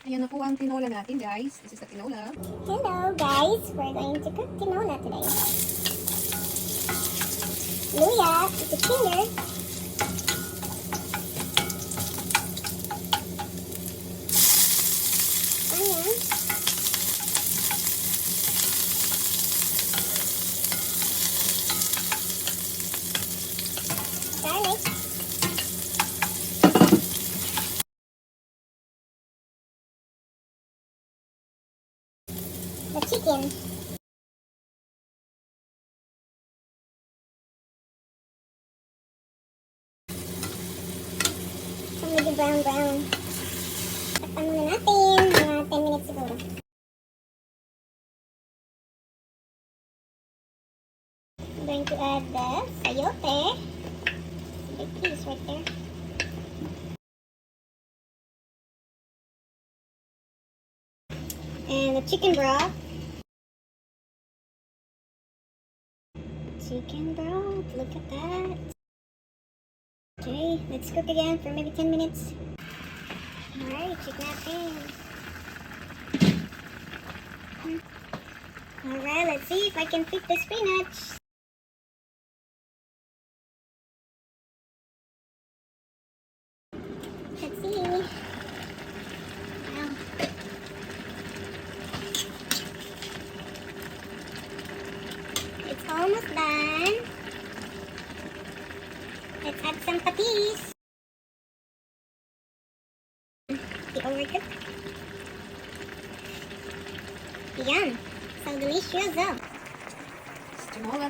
Ayan na po ang tinola natin, guys. This is the tinola. Hello guys, we're going to cook tinola today. Luya, it's a finger. Onion. Garlic. The chicken. So medyo brown. Takpan muna natin. Mga 10 minutes siguro. I'm going to add the sayote. Big piece right there. And the chicken broth. Chicken broth, look at that. Okay, let's cook again for maybe 10 minutes. Alright, check natin. Alright, let's see if I can fit the spinach. Let's see. Wow. It's almost done. Let's add some patis. The overcook. Yum! So delicious! Tinola.